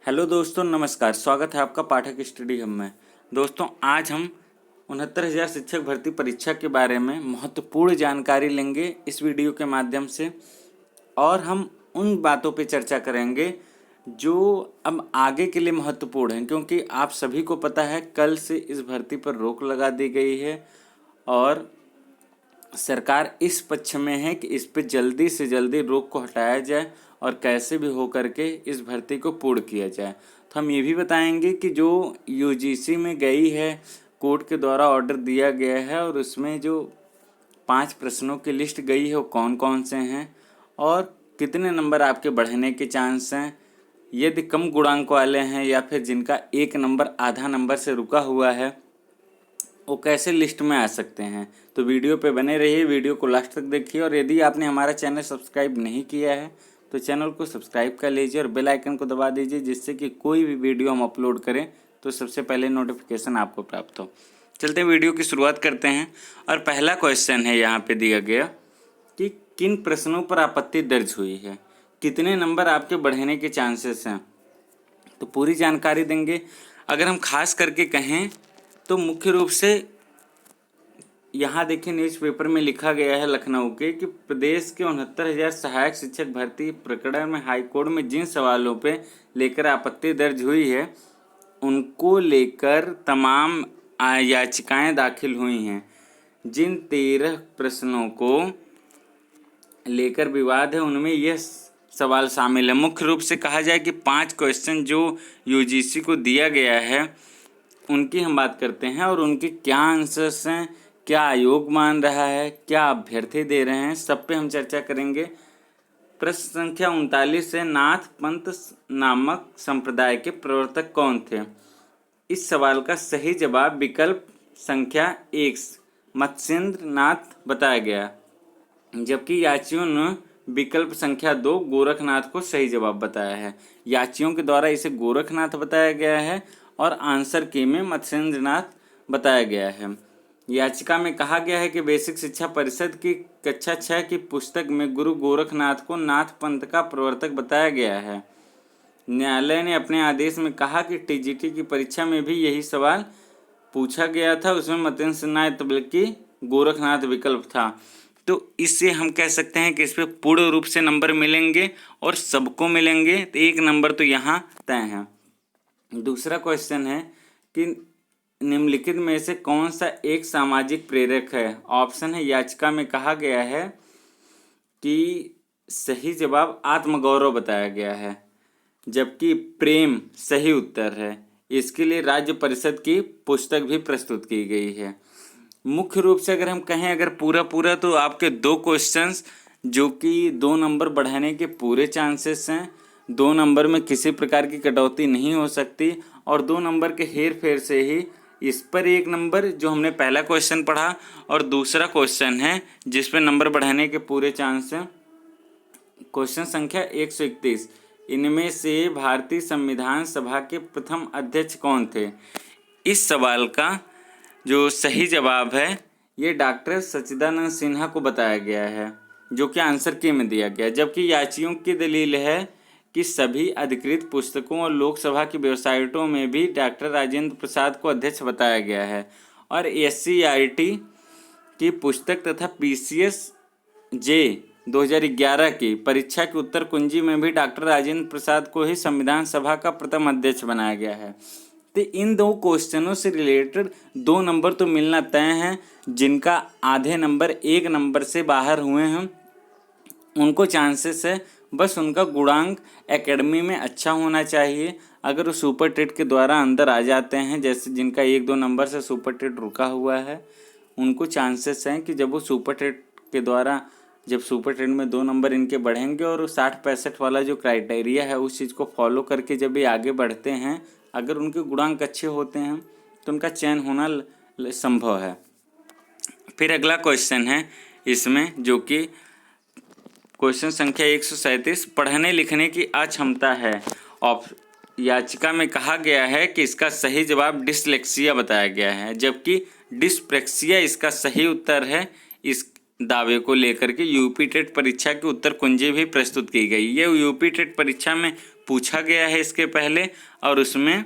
Hello दोस्तों, नमस्कार। स्वागत है आपका पाठक स्टडी हब में। दोस्तों, आज हम 69,000 शिक्षक भर्ती परीक्षा के बारे में महत्वपूर्ण जानकारी लेंगे इस वीडियो के माध्यम से, और हम उन बातों पे चर्चा करेंगे जो अब आगे के लिए महत्वपूर्ण हैं, क्योंकि आप सभी को पता है कल से इस भर्ती पर रोक लगा दी गई है और सरकार इस पक्ष में है कि इस पे जल्दी से जल्दी रोक को हटाया जाए और कैसे भी हो करके इस भर्ती को पूर्ण किया जाए। तो हम ये भी बताएंगे कि जो यूजीसी में गई है, कोर्ट के द्वारा ऑर्डर दिया गया है और उसमें जो 5 प्रश्नों की लिस्ट गई है वो कौन कौन से हैं और कितने नंबर आपके बढ़ने के चांस हैं, यदि कम गुणांक वाले हैं या फिर जिनका 1 नंबर आधा नंबर से रुका हुआ है वो कैसे लिस्ट में आ सकते हैं। तो वीडियो पे बने रहिए, वीडियो को लास्ट तक देखिए, और यदि आपने हमारा चैनल सब्सक्राइब नहीं किया है तो चैनल को सब्सक्राइब कर लीजिए और बेल आइकन को दबा दीजिए, जिससे कि कोई भी वीडियो हम अपलोड करें तो सबसे पहले नोटिफिकेशन आपको प्राप्त हो। चलते वीडियो की शुरुआत करते हैं और पहला क्वेश्चन है यहाँ पे दिया गया कि किन प्रश्नों पर आपत्ति दर्ज हुई है, कितने नंबर आपके बढ़ने के चांसेस हैं। तो पूरी जानकारी देंगे। अगर हम खास करके कहें तो मुख्य रूप से यहाँ देखिए न्यूज़पेपर में लिखा गया है लखनऊ के कि प्रदेश के 69,000 सहायक शिक्षक भर्ती प्रकरण में हाईकोर्ट में जिन सवालों पे लेकर आपत्ति दर्ज हुई है उनको लेकर तमाम याचिकाएं दाखिल हुई हैं। जिन 13 प्रश्नों को लेकर विवाद है उनमें यह सवाल शामिल है। मुख्य रूप से कहा जाए कि 5 क्वेश्चन जो यूजीसी को दिया गया है उनकी हम बात करते हैं और उनके क्या आंसर्स हैं, क्या आयोग मान रहा है, क्या अभ्यर्थी दे रहे हैं, सब पे हम चर्चा करेंगे। प्रश्न संख्या 39 है, नाथ पंथ नामक संप्रदाय के प्रवर्तक कौन थे। इस सवाल का सही जवाब विकल्प संख्या 1 मत्स्येंद्र नाथ बताया गया, जबकि याचियों ने विकल्प संख्या 2 गोरखनाथ को सही जवाब बताया है। याचियों के द्वारा इसे गोरखनाथ बताया गया है और आंसर की में मत्स्येंद्रनाथ बताया गया है। याचिका में कहा गया है कि बेसिक शिक्षा परिषद की कक्षा 6 की पुस्तक में गुरु गोरखनाथ को नाथ पंथ का प्रवर्तक बताया गया है। न्यायालय ने अपने आदेश में कहा कि टीजीटी की परीक्षा में भी यही सवाल पूछा गया था, उसमें मत्स्येंद्रनाथ बल्कि गोरखनाथ विकल्प था। तो इससे हम कह सकते हैं कि इस पर पूर्ण रूप से नंबर मिलेंगे और सबको मिलेंगे, तो 1 नंबर तो यहाँ तय है। दूसरा क्वेश्चन है कि निम्नलिखित में से कौन सा एक सामाजिक प्रेरक है। ऑप्शन है, याचिका में कहा गया है कि सही जवाब आत्मगौरव बताया गया है, जबकि प्रेम सही उत्तर है। इसके लिए राज्य परिषद की पुस्तक भी प्रस्तुत की गई है। मुख्य रूप से अगर हम कहें अगर पूरा तो आपके 2 क्वेश्चंस जो कि 2 नंबर बढ़ाने के पूरे चांसेस हैं, 2 नंबर में किसी प्रकार की कटौती नहीं हो सकती और 2 नंबर के हेर फेर से ही इस पर 1 नंबर जो हमने पहला क्वेश्चन पढ़ा और दूसरा क्वेश्चन है जिस पर नंबर बढ़ाने के पूरे चांस हैं। क्वेश्चन संख्या 131, इनमें से भारतीय संविधान सभा के प्रथम अध्यक्ष कौन थे। इस सवाल का जो सही जवाब है ये डॉक्टर सच्चिदानंद सिन्हा को बताया गया है, जो कि आंसर की में दिया गया, जबकि याचियों की दलील है कि सभी अधिकृत पुस्तकों और लोकसभा की वेबसाइटों में भी डॉक्टर राजेंद्र प्रसाद को अध्यक्ष बताया गया है और SCERT की पुस्तक तथा PCS जे 2011 की परीक्षा की उत्तर कुंजी में भी डॉक्टर राजेंद्र प्रसाद को ही संविधान सभा का प्रथम अध्यक्ष बनाया गया है। तो इन 2 क्वेश्चनों से रिलेटेड 2 नंबर तो मिलना तय हैं। जिनका आधे नंबर 1 नंबर से बाहर हुए हैं उनको चांसेस है, बस उनका गुणांक एकेडमी में अच्छा होना चाहिए। अगर वो सुपर टेट के द्वारा अंदर आ जाते हैं, जैसे जिनका 1-2 नंबर से सुपर टेट रुका हुआ है, उनको चांसेस हैं कि जब वो सुपर टेट के द्वारा जब सुपर टेट में 2 नंबर इनके बढ़ेंगे और 60-65 वाला जो क्राइटेरिया है उस चीज़ को फॉलो करके जब ये आगे बढ़ते हैं, अगर उनके गुणांक अच्छे होते हैं तो उनका चयन होना संभव है। फिर अगला क्वेश्चन है इसमें, जो कि क्वेश्चन संख्या 137, पढ़ने लिखने की अक्षमता है। याचिका में कहा गया है कि इसका सही जवाब डिसलेक्सिया बताया गया है, जबकि डिस्प्रेक्सिया इसका सही उत्तर है। इस दावे को लेकर के यूपी टेट परीक्षा की उत्तर कुंजी भी प्रस्तुत की गई। ये यूपी टेट परीक्षा में पूछा गया है इसके पहले, और उसमें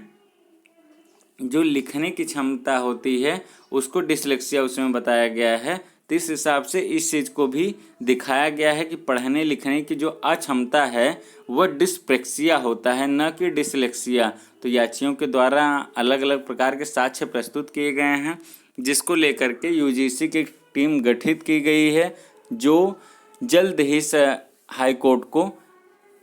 जो लिखने की क्षमता होती है उसको डिसलेक्सिया उसमें बताया गया है। तो इस हिसाब से इस चीज़ को भी दिखाया गया है कि पढ़ने लिखने की जो अक्षमता है वह डिस्प्रेक्सिया होता है, न कि डिसलेक्सिया। तो याचियों के द्वारा अलग अलग प्रकार के साक्ष्य प्रस्तुत किए गए हैं, जिसको लेकर के यूजीसी की टीम गठित की गई है, जो जल्द ही हाई कोर्ट को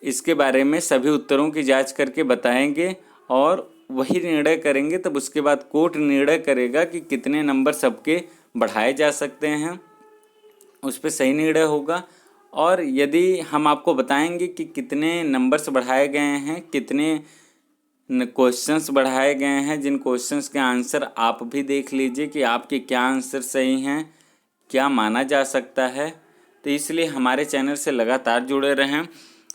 इसके बारे में सभी उत्तरों की जांच करके बताएंगे और वही निर्णय करेंगे। तब उसके बाद कोर्ट निर्णय करेगा कि कितने नंबर सबके बढ़ाए जा सकते हैं, उस पर सही निर्णय होगा। और यदि हम आपको बताएंगे कि कितने नंबर्स बढ़ाए गए हैं, कितने क्वेश्चंस बढ़ाए गए हैं, जिन क्वेश्चंस के आंसर आप भी देख लीजिए कि आपके क्या आंसर सही हैं, क्या माना जा सकता है। तो इसलिए हमारे चैनल से लगातार जुड़े रहें।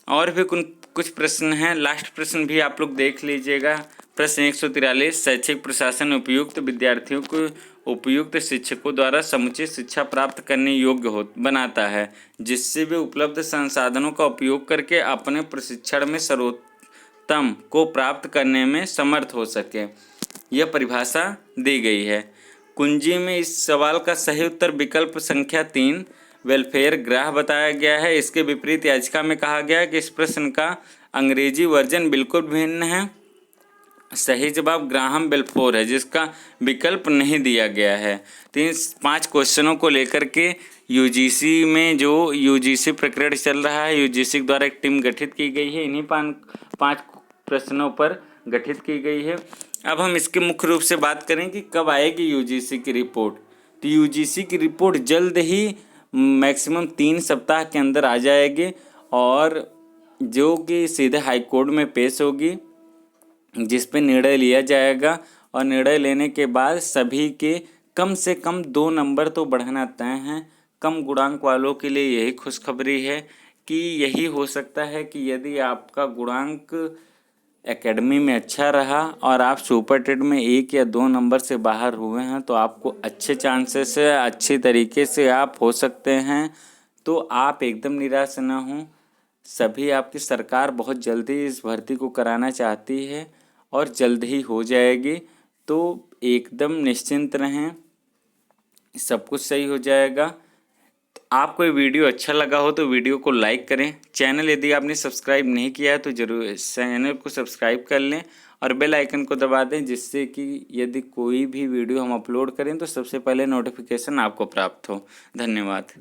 और भी कुछ प्रश्न हैं, लास्ट प्रश्न भी आप लोग देख लीजिएगा। प्रश्न 143, शैक्षिक प्रशासन उपयुक्त विद्यार्थियों को उपयुक्त शिक्षकों द्वारा समुचित शिक्षा प्राप्त करने योग्य बनाता है, जिससे वे उपलब्ध संसाधनों का उपयोग करके अपने प्रशिक्षण में सर्वोत्तम को प्राप्त करने में समर्थ हो सके। यह परिभाषा दी गई है। कुंजी में इस सवाल का सही उत्तर विकल्प संख्या 3 वेलफेयर ग्राह बताया गया है। इसके विपरीत याचिका में कहा गया है कि इस प्रश्न का अंग्रेजी वर्जन बिल्कुल भिन्न है। सही जवाब ग्राहम बेलफोर है, जिसका विकल्प नहीं दिया गया है। 5 क्वेश्चनों को लेकर के यूजीसी में जो यूजीसी प्रकरण चल रहा है, यूजीसी द्वारा एक टीम गठित की गई है, इन्हीं 5 प्रश्नों पर गठित की गई है। अब हम इसके मुख्य रूप से बात करें कि कब आएगी यूजीसी की रिपोर्ट। तो यूजीसी की रिपोर्ट जल्द ही मैक्सिमम 3 सप्ताह के अंदर आ जाएगी, और जो कि सीधे हाई कोर्ट में पेश होगी, जिस पे निर्णय लिया जाएगा। और निर्णय लेने के बाद सभी के कम से कम 2 नंबर तो बढ़ना तय हैं। कम गुणांक वालों के लिए यही खुशखबरी है कि यही हो सकता है कि यदि आपका गुणांक एकेडमी में अच्छा रहा और आप सुपर टेट में 1 या 2 नंबर से बाहर हुए हैं, तो आपको अच्छे चांसेस से अच्छी तरीके से आप हो सकते हैं। तो आप एकदम निराश न हों। सभी आपकी सरकार बहुत जल्दी इस भर्ती को कराना चाहती है और जल्द ही हो जाएगी। तो एकदम निश्चिंत रहें, सब कुछ सही हो जाएगा। आपको ये वीडियो अच्छा लगा हो तो वीडियो को लाइक करें। चैनल यदि आपने सब्सक्राइब नहीं किया है तो ज़रूर चैनल को सब्सक्राइब कर लें और बेल आइकन को दबा दें, जिससे कि यदि कोई भी वीडियो हम अपलोड करें तो सबसे पहले नोटिफिकेशन आपको प्राप्त हो। धन्यवाद।